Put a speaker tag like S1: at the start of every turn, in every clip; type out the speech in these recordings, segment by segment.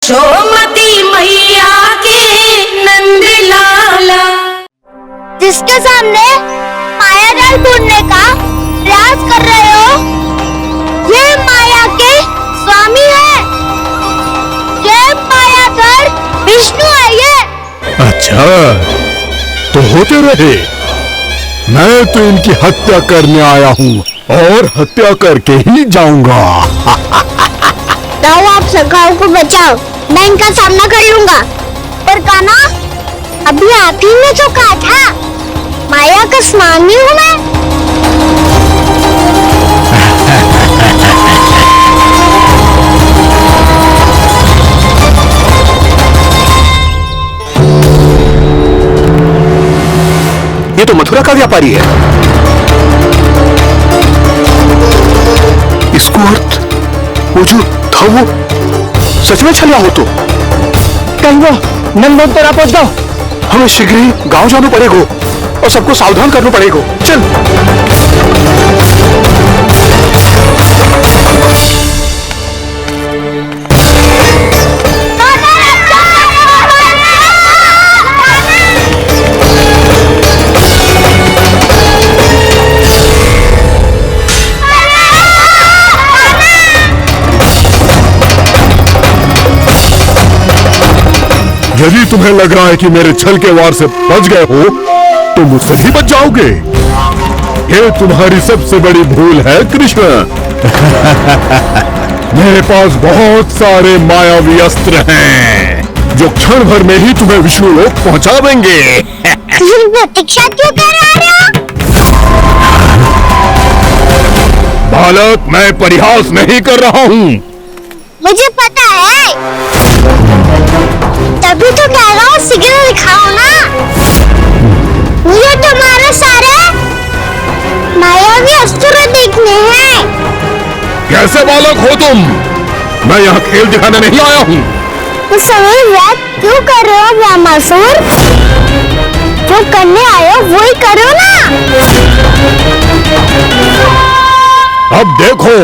S1: यशोमती मैया के नंद लाला।
S2: जिसके सामने माया जाल बूंदने का प्रयास कर रहे हो, ये माया के स्वामी है। ये मायाधर विष्णु है। ये
S3: अच्छा तो होते रहे, मैं तो इनकी हत्या करने आया हूँ और हत्या करके ही जाऊंगा।
S2: जाओ आप सखाओं को बचाओ, मैं इनका सामना कर लूंगा। पर कान्हा, अभी आप ही ने जो कहा था माया का स्वामी हूँ मैं।
S3: ये तो मथुरा का व्यापारी है। इसको अर्थ वो जो था वो सच में छलिया हो तो कहीं वो नंदोत्तरा पहुंच जाओ। हमें शीघ्र ही गांव जाना पड़ेगा और सबको सावधान करना पड़ेगा। चल। यदि तुम्हें लग रहा है कि मेरे छल के वार से बच गए हो तो मुझसे भी बच जाओगे। ये तुम्हारी सबसे बड़ी भूल है कृष्ण। मेरे पास बहुत सारे मायावी अस्त्र हैं जो क्षण भर में ही तुम्हें विष्णु लोक पहुंचा देंगे।
S2: प्रतीक्षा क्यों कर रहे हो?
S3: बालक, मैं परिहास नहीं कर रहा हूँ।
S2: मुझे पता है, तभी तो कह रहा हूँ शीघ्र दिखाओ ना। मुझे तुम्हारे सारे मायावी अस्त्र देखने हैं।
S3: कैसे बालक हो तुम? मैं यहाँ खेल दिखाने नहीं आया हूँ।
S2: तो समय व्यर्थ क्यों कर रहे हो ब्रह्मासुर? जो करने आए हो वही करो ना।
S3: अब देखो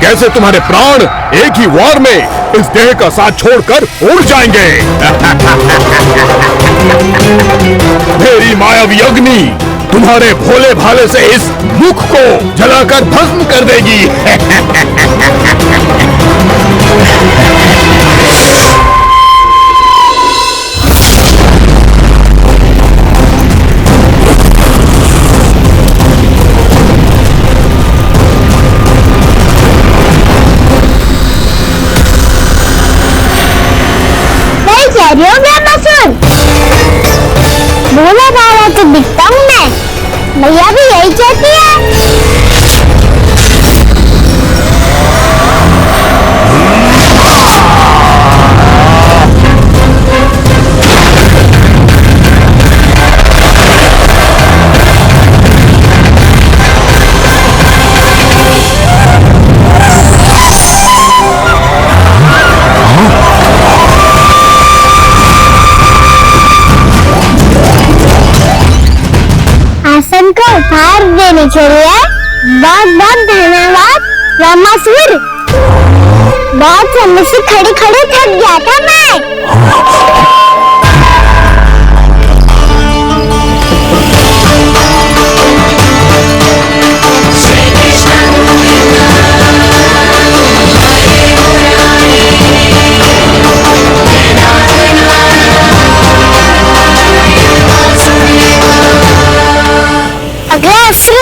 S3: कैसे तुम्हारे प्राण एक ही वार में इस देह का साथ छोड़कर उड़ जाएंगे। मेरी मायावी अग्नि तुम्हारे भोले भाले से इस मुख को जलाकर भस्म कर देगी।
S2: भोला बाबा तो दिखता हूँ मैं, मैया भी यही कहती है। आसन को उपहार देने के लिए बहुत बहुत धन्यवाद ब्रह्मासुर। बहुत समय से खड़े खड़े थक गया था मैं।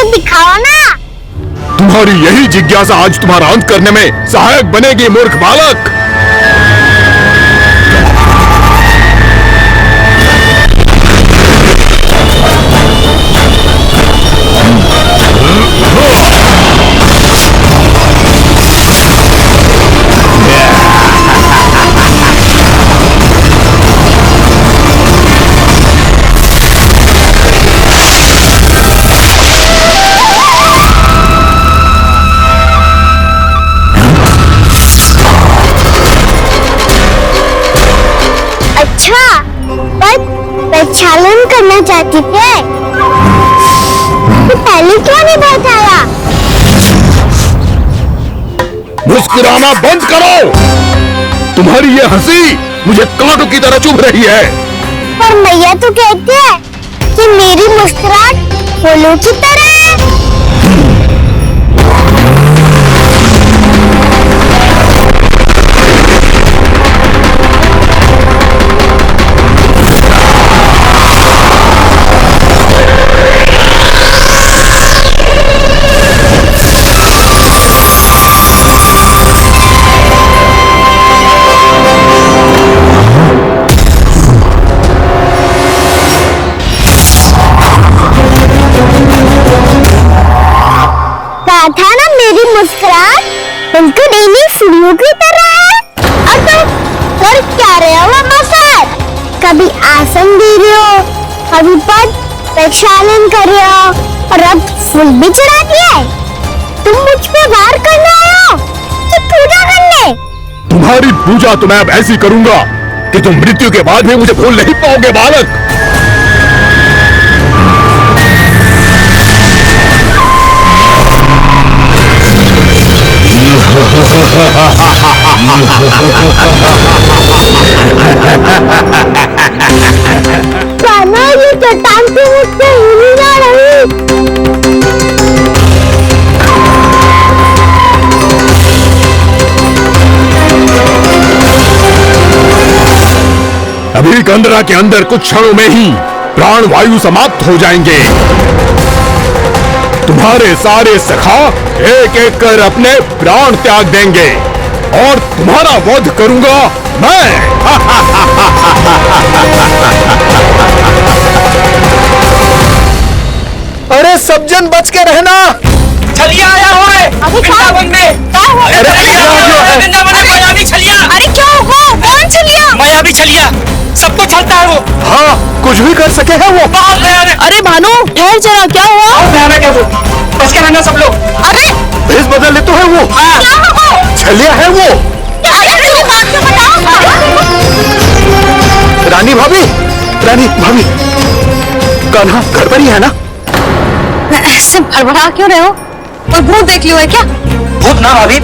S2: दिखाओ ना।
S3: तुम्हारी यही जिज्ञासा आज तुम्हारा अंत करने में सहायक बनेगी मूर्ख बालक।
S2: प्रक्षालन करना चाहती थे तो पहले क्यों नहीं बताया?
S3: मुस्कुराना बंद करो। तुम्हारी ये हंसी मुझे कांटों की तरह चुभ रही है।
S2: पर मैया तो कहती है कि मेरी मुस्कुराहट फूलों की तरह है। था ना मेरी मुस्कुराहट बिल्कुल नीली फूलों की तरह है। और तुम कर क्या रहे हो वहाँ सर? कभी आसन दे रहे हो, कभी पद प्रक्षालन कर रहे हो और अब फूल भी चढ़ा दिया है। तुम मुझ पे वार करने आए हो कि पूजा करने?
S3: तुम्हारी पूजा तो मैं अब ऐसी करूंगा कि तुम मृत्यु के बाद भी मुझे भूल नहीं पाओगे बालक।
S2: कान्हा, ये चट्टान से मुझसे हिली ना रही।
S3: अभी कंदरा के अंदर कुछ क्षणों में ही प्राण वायु समाप्त हो जाएंगे। तुम्हारे सारे सखा एक एक कर अपने प्राण त्याग देंगे और तुम्हारा वध करूंगा मैं।
S4: अरे सब जन बच के रहना।
S5: छलिया आया हुआ है वृंदावन में। वृंदावन में मायावी छलिया।
S1: अरे क्या हुआ? कौन छलिया?
S5: मायावी छलिया, सबको छलता है वो।
S3: हाँ, कुछ भी कर सके है वो।
S5: बहुत भयानक।
S1: अरे भानु, ठहर जरा, क्या हुआ?
S5: बहुत भयानक है वो। बच के रहना सब लोग।
S1: अरे
S3: भेष बदल ले तो है वो।
S5: हाँ।
S1: क्या हुआ?
S3: छलिया है वो। रानी भाभी, रानी भाभी, कान्हा घर पर ही है ना?
S1: ऐसे भड़बड़ा क्यों रहे हो? और भूत देख लियो है क्या?
S5: भूत ना भाभी,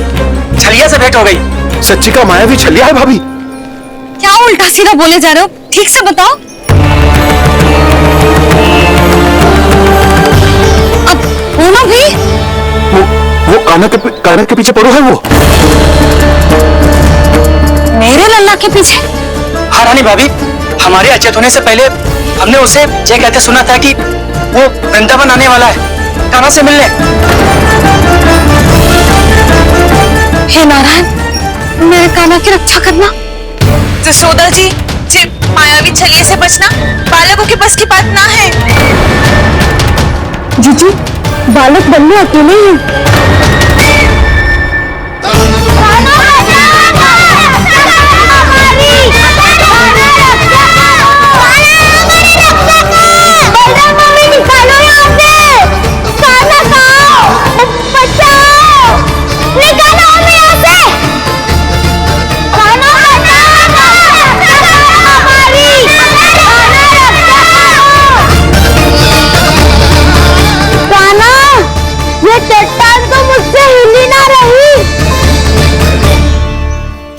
S5: छलिया से भेंट हो गई।
S3: सच्ची का मायावी छलिया है भाभी।
S1: क्या उल्टा सीधा बोले जा रहे हो? ठीक से बताओ। अब बोलो भी।
S3: वो कान्हा के पीछे पड़ो है वो।
S1: मेरे लल्ला के पीछे?
S5: हाँ रानी भाभी, हमारे अचेत होने से पहले हमने उसे ये कहते सुना था कि वो वृंदावन आने वाला है कान्हा से मिलने।
S1: हे नारायण, मेरे कान्हा की रक्षा करना।
S6: जसोदा जी, मायावी छलिए से बचना बालकों के बस की बात ना है।
S2: जीजी, बालक बनने अकेले हैं।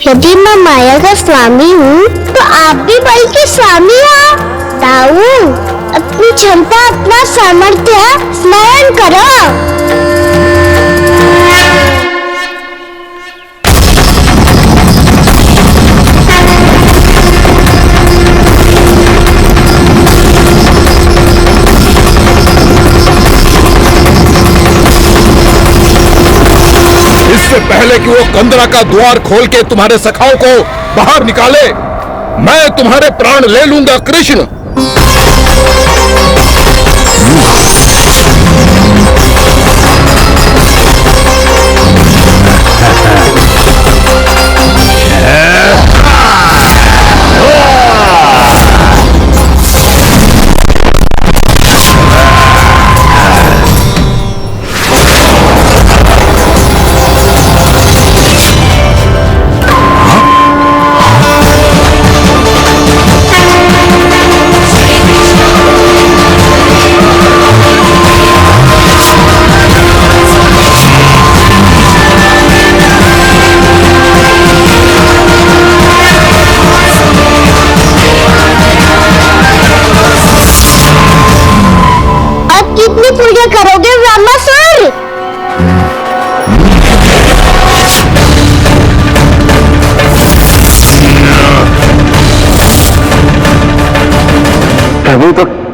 S2: यदि मैं माया का स्वामी हूँ तो आप भी बल के स्वामी हो। ताऊ, अपनी क्षमता, अपना सामर्थ्य स्मरण करो।
S3: इससे पहले कि वो कंदरा का द्वार खोल के तुम्हारे सखाओं को बाहर निकाले, मैं तुम्हारे प्राण ले लूंगा कृष्ण।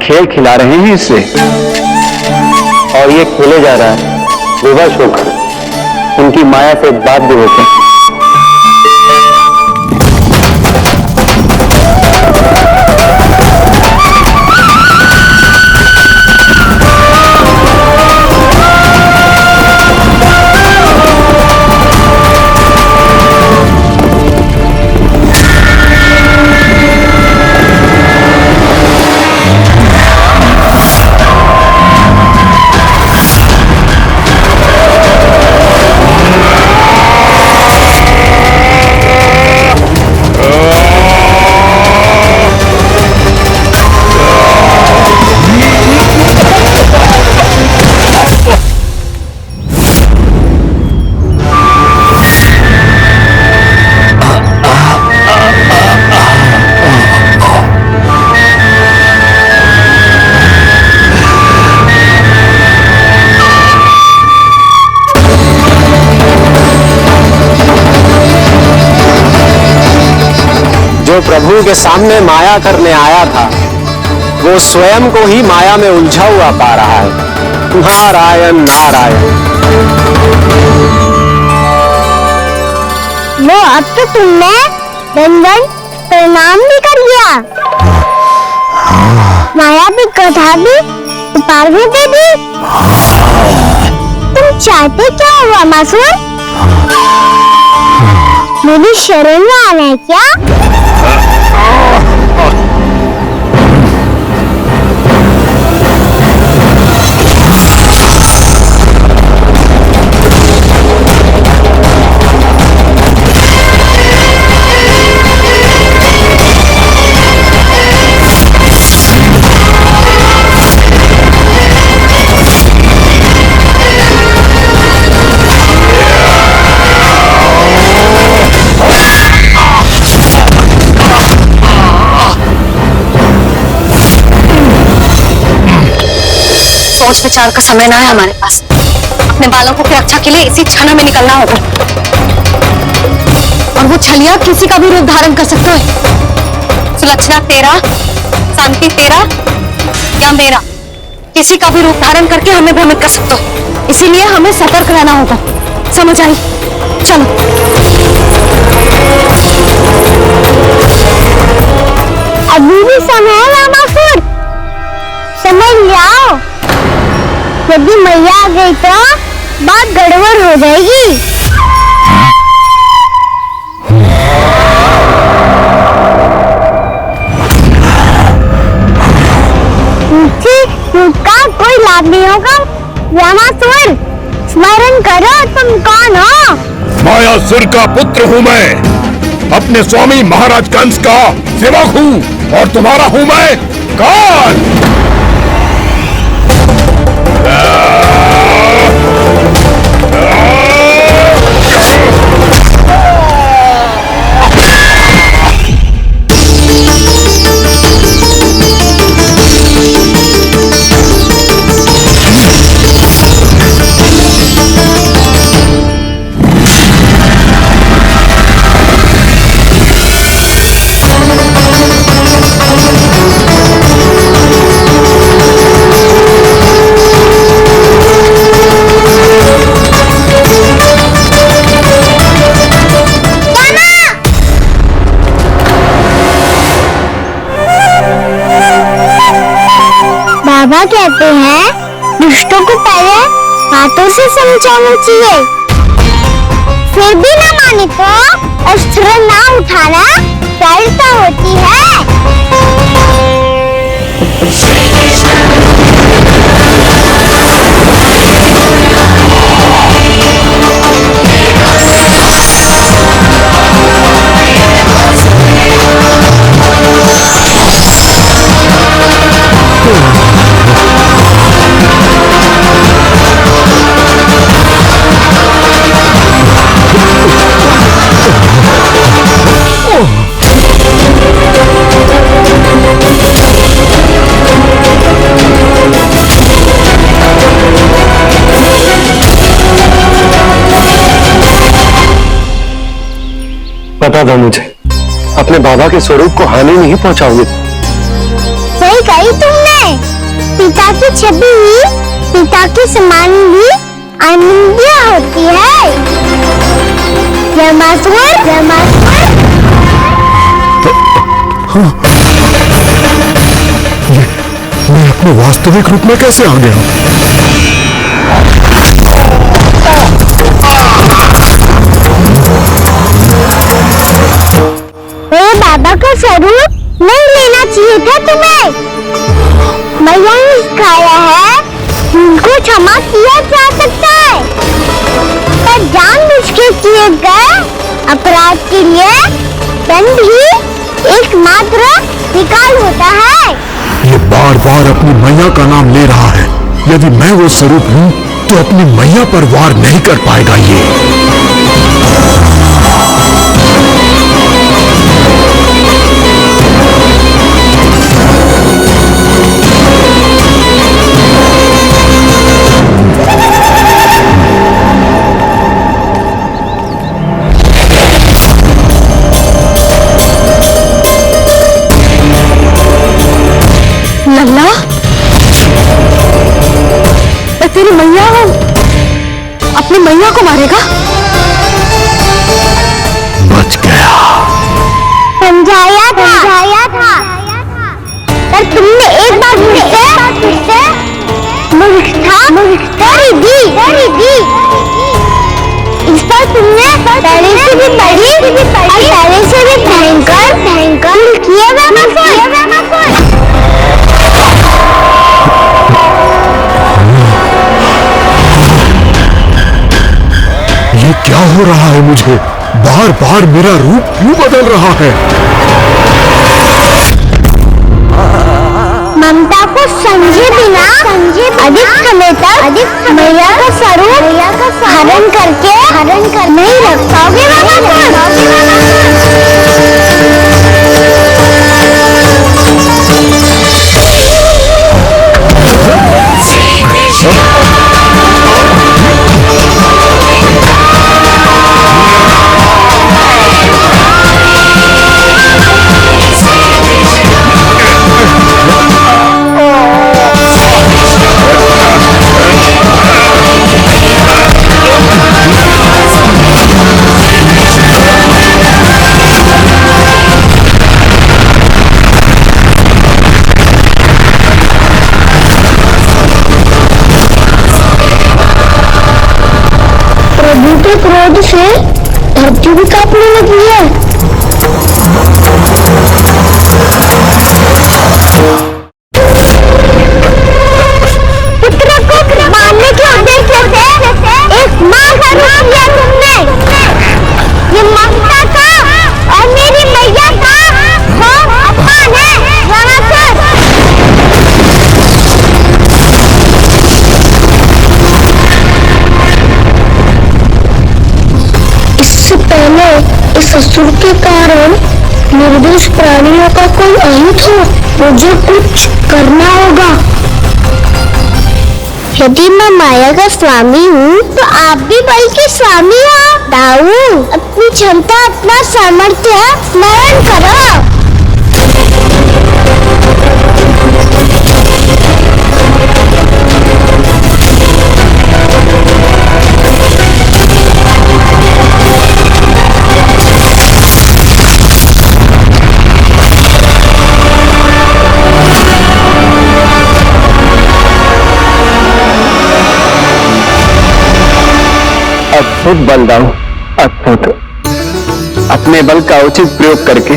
S3: खेल खिला रहे हैं इससे, और ये खेले जा रहा है विवश होकर उनकी माया से बाध्य होकर।
S7: जो प्रभु के सामने माया करने आया था वो स्वयं को ही माया में उलझा हुआ पा रहा है। नारायण नारायण।
S2: वो अब तो तुमने दंडन प्रणाम भी कर लिया, माया भी कथा भी उतार भी दे दी। तुम चाहते क्या हो अमासुर? मेरी शरण में आना है क्या?
S1: सोच विचार का समय ना है हमारे पास। अपने बालों की रक्षा के लिए इसी क्षण में निकलना होगा, और वो छलिया किसी का भी रूप धारण कर सकता है। सुलक्षणा तेरा, शांति तेरा या मेरा, किसी का भी रूप धारण करके हमें भ्रमित कर सकता है। इसीलिए हमें सतर्क रहना होगा। समझ आई? चलो।
S2: अभी भी समय है रामासुर, समझ जाओ। यदि मैया आ गई तो बात गड़बड़ हो जाएगी। का कोई लाभ नहीं होगा। रामासुर, स्मरण करो तुम कौन हो?
S8: मायासुर का पुत्र हूँ मैं, अपने स्वामी महाराज कंस का सेवक हूँ, और तुम्हारा हूँ मैं काल।
S2: बाबा कहते हैं दुष्टों को पहले बातों से समझाना चाहिए, फिर भी न माने तो अस्त्र ना उठाना सरलता होती है।
S3: पता था मुझे, अपने बाबा के स्वरूप को हानि नहीं पहुंचाओगे।
S2: सही कही तुमने। पिता की छवि ही पिता के समान भी आनंदिया होती है। रमासुर, रमासुर।
S3: मैं अपने वास्तविक रूप में कैसे आ गया?
S2: मेरे बाबा का स्वरूप नहीं लेना चाहिए था तुम्हें। मैया ने सिखाया है उनको क्षमा किया जा सकता है, पर जानबूझ के किए गए अपराध के लिए दंड ही एकमात्र निकाल होता है।
S3: ये बार बार अपनी मैया का नाम ले रहा है। यदि मैं वो स्वरूप हूँ तो अपनी मैया पर वार नहीं कर पाएगा ये।
S1: लल्ला, मैं तेरी मैया हूँ, अपनी मैया को मारेगा?
S3: बच गया।
S2: समझाया था, पर तुमने एक बार मुझसे मूर्खता करी दी। इस पर तुमने पहले से भी बड़ी और पहले से भी भयंकर किया रमासुर।
S3: ये क्या हो रहा है मुझे? बार बार मेरा रूप क्यों बदल रहा है?
S2: ममता को समझे बिना अधिक समय तक मैया का स्वरूप हरण करके नहीं रख पाओगे प्रभु के क्रोध से धरती भी कांपने लगी है। पुत्र को मारने के उद्देश्य से एक मां का रूप लिया तुमने। ये ममता का और मेरी मैया का अपमान है रमासुर। इससे पहले इस असुर के कारण निर्दोष प्राणियों का कोई अहित हो, मुझे कुछ करना होगा। यदि मैं माया का स्वामी हूँ तो आप भी बल के स्वामी हो। दाऊ, अपनी क्षमता अपना सामर्थ्य स्मरण करो।
S7: अद्भुत बलदाऊ, अद्भुत। अपने बल का उचित प्रयोग करके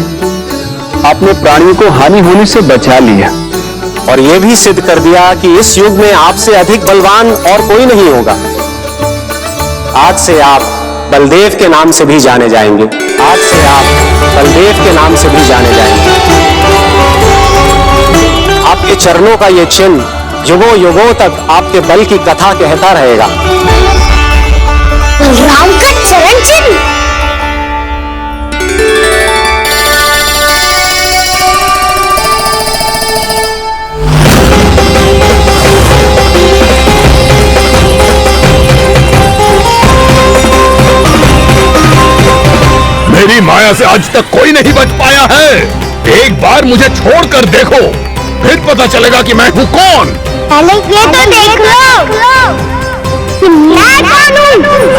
S7: आपने प्राणियों को हानि होने से बचा लिया और यह भी सिद्ध कर दिया कि इस युग में आपसे अधिक बलवान और कोई नहीं होगा। आज से आप बलदेव के नाम से भी जाने जाएंगे। आज से आप बलदेव के नाम से भी जाने जाएंगे। आपके चरणों का ये चिन्ह युगों युगों तक आपके बल की कथा कहता रहेगा।
S2: राम का चरण चिन्ह।
S8: मेरी माया से आज तक कोई नहीं बच पाया है। एक बार मुझे छोड़कर देखो, फिर पता चलेगा कि मैं हूं कौन।
S2: पहले ये तो देख लो कि मैं कौन हूँ।